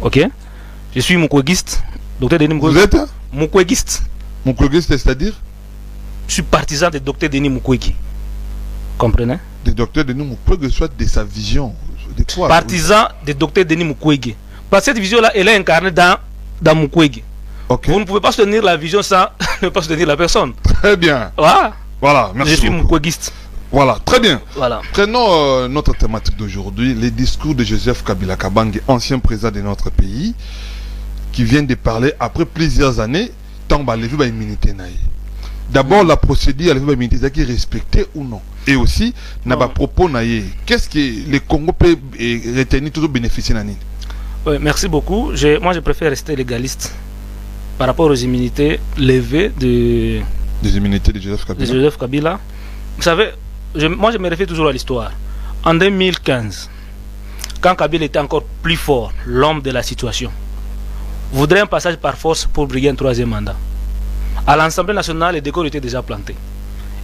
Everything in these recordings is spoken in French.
Ok. Je suis mukweguiste. Docteur Denis Mukwege. Vous êtes mukweguiste. Mukweguiste, c'est-à-dire? Je suis partisan de Docteur Denis Mukwege. Comprenez? Des docteurs Denis Mukwege, soit de sa vision. De quoi? Partisan de Docteur Denis Mukwege. Parce que cette vision-là, elle est incarnée dans Mukwege. Okay. Vous ne pouvez pas soutenir la vision sans ne pas soutenir la personne. Très bien. Voilà. Voilà, merci. Je suis beaucoup. mukweguiste. Voilà, très bien. Voilà. Prenons notre thématique d'aujourd'hui, les discours de Joseph Kabila Kabange, ancien président de notre pays, qui vient de parler après plusieurs années, tant que levé l'immunité. D'abord, la procédure à lever l'immunité, est-ce qu'il est respecté ou non? Et aussi, n'a pas propos naïe. Qu'est-ce que les Congo peuvent retenir toujours bénéficier de? Oui, merci beaucoup. Moi, je préfère rester légaliste par rapport aux immunités levées des immunités de Joseph Kabila. Vous savez, moi, je me réfère toujours à l'histoire. En 2015, quand Kabila était encore plus fort, l'homme de la situation, voudrait un passage par force pour briguer un troisième mandat. À l'Assemblée nationale, les décors étaient déjà plantés.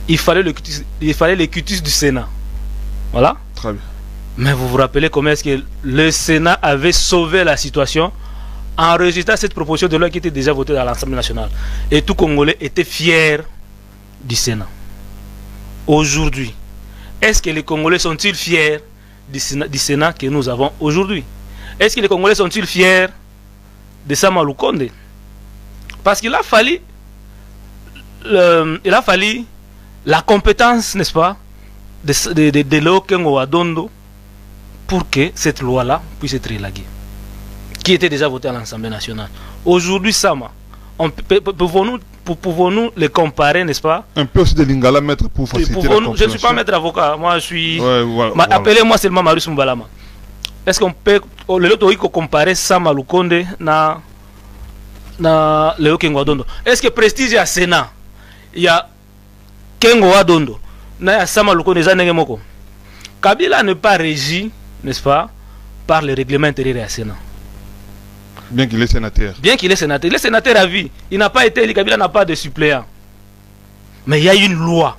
Il fallait le cutis du Sénat. Voilà. Très bien. Mais vous vous rappelez comment est-ce que le Sénat avait sauvé la situation en rejetant cette proposition de loi qui était déjà votée à l'Assemblée nationale. Et tout Congolais était fier du Sénat. Aujourd'hui, est-ce que les Congolais sont-ils fiers du Sénat que nous avons aujourd'hui? Est-ce que les Congolais sont-ils fiers de Sama Lukonde? Parce qu'il a fallu la compétence, n'est-ce pas, de Léo Kengo Adondo pour que cette loi-là puisse être élaguée, qui était déjà votée à l'Assemblée nationale. Aujourd'hui, Sama, pouvons-nous les comparer, n'est-ce pas? Un peu aussi de Lingala, maître, pour faciliter la compréhension. Je ne suis pas maître avocat, moi je suis... voilà. Appelez-moi seulement Marius Mbalama. Est-ce qu'on peut comparer Sama Lukonde na Léo Kengo Adondo? Est-ce que prestige à Sénat, il y a Kengo Adondo, na Sama Lukonde Zanengemoko? Kabila n'est pas régi, n'est-ce pas, par le règlement intérieur à Sénat. Bien qu'il est sénateur. Bien qu'il est sénateur. Il est sénateur à vie. Il n'a pas été élu, Kabila n'a pas de suppléant. Mais il y a une loi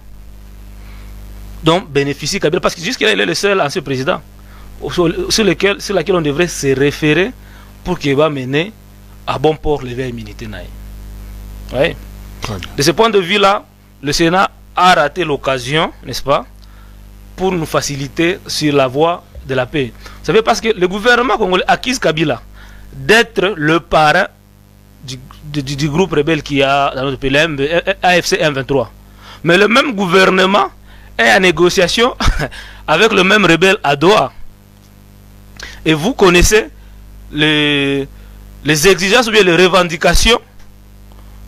dont bénéficie Kabila, parce que jusqu'à là, il est le seul ancien président sur laquelle on devrait se référer pour qu'il va mener à bon port lever l'immunité. Ouais. De ce point de vue-là, le Sénat a raté l'occasion, n'est-ce pas, pour nous faciliter sur la voie de la paix. Vous savez, parce que le gouvernement congolais accuse Kabila d'être le parrain du groupe rebelle qui a dans notre pays, AFC M23. Mais le même gouvernement est en négociation avec le même rebelle à Doha. Et vous connaissez les exigences ou bien les revendications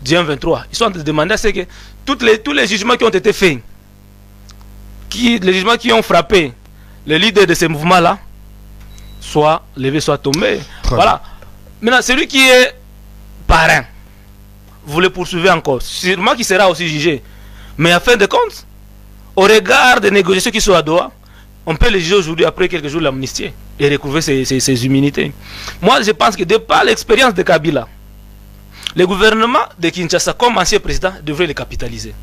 du M23. Ils sont en train de demander à ce que tous les jugements qui ont été faits, les jugements qui ont frappé les leaders de ces mouvements-là, soient levés, soient tombés. Voilà. Maintenant, celui qui est parrain, vous le poursuivez encore. Sûrement qu'il sera aussi jugé. Mais en fin de compte, au regard des négociations qui sont à Doha, on peut les juger aujourd'hui après quelques jours l'amnistie et recouvrer ses immunités. Moi, je pense que de par l'expérience de Kabila, le gouvernement de Kinshasa, comme ancien président, devrait le capitaliser.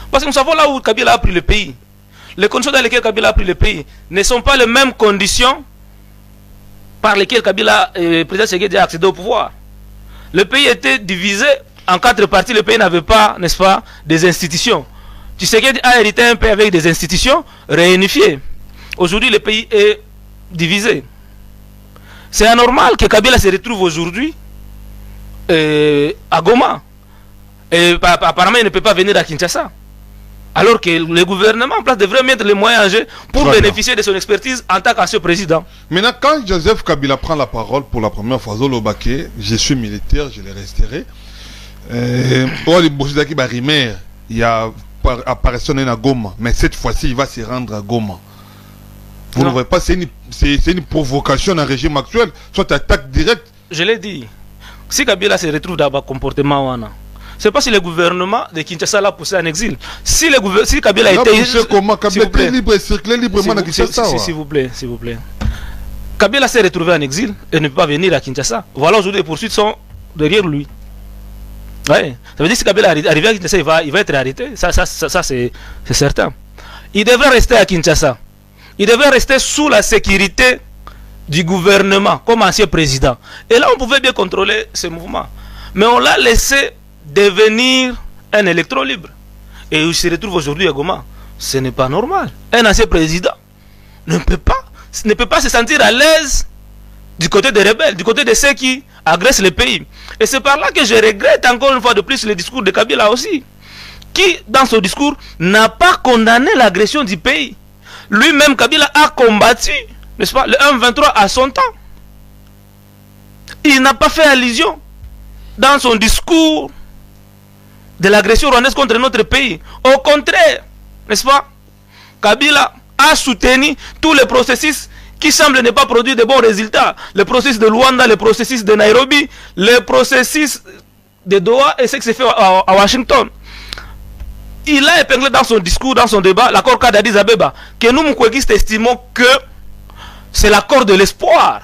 Parce que nous savons là où Kabila a pris le pays. Les conditions dans lesquelles Kabila a pris le pays ne sont pas les mêmes conditions par lesquelles Kabila, président Tshisekedi, a accédé au pouvoir. Le pays était divisé en 4 parties. Le pays n'avait pas, n'est-ce pas, des institutions. Tshisekedi a hérité un pays avec des institutions réunifiées. Aujourd'hui, le pays est divisé. C'est anormal que Kabila se retrouve aujourd'hui à Goma. Et apparemment, il ne peut pas venir à Kinshasa. Alors que le gouvernement en place devrait mettre les moyens en jeu pour bénéficier de son expertise en tant qu'ancien président. Maintenant, quand Joseph Kabila prend la parole pour la première fois, Zolobake, je suis militaire, je le resterai. Il y a apparition à Goma, mais cette fois-ci, il va se rendre à Goma. Vous ne voyez pas, c'est une provocation dans le régime actuel, soit attaque directe. Je l'ai dit. Si Kabila se retrouve dans un comportement, c'est pas si le gouvernement de Kinshasa l'a poussé en exil. Si Kabila a été... Comment Kabila était libre et circulait librement dans Kinshasa. S'il vous plaît, s'il vous plaît. Kabila s'est retrouvé en exil et ne peut pas venir à Kinshasa. Voilà, aujourd'hui les poursuites sont derrière lui. Ouais. Ça veut dire que si Kabila arrive à Kinshasa, il va être arrêté. Ça c'est certain. Il devrait rester à Kinshasa. Il devrait rester sous la sécurité du gouvernement comme ancien président. Et là, on pouvait bien contrôler ce mouvement. Mais on l'a laissé devenir un électron libre. Et il se retrouve aujourd'hui à Goma. Ce n'est pas normal. Un ancien président ne peut pas se sentir à l'aise du côté des rebelles, du côté de ceux qui agressent le pays. Et c'est par là que je regrette encore une fois de plus le discours de Kabila aussi, qui, dans son discours, n'a pas condamné l'agression du pays. Lui-même, Kabila, a combattu, n'est-ce pas, le M23 à son temps. Il n'a pas fait allusion dans son discours de l'agression rwandaise contre notre pays. Au contraire, n'est-ce pas, Kabila a soutenu tous les processus qui semblent ne pas produire de bons résultats. Le processus de Luanda, le processus de Nairobi, le processus de Doha et ce qui s'est fait à Washington. Il a épinglé dans son discours, dans son débat, l'accord d'Addis Abeba, que nous, Moukwekistes, estimons que c'est l'accord de l'espoir.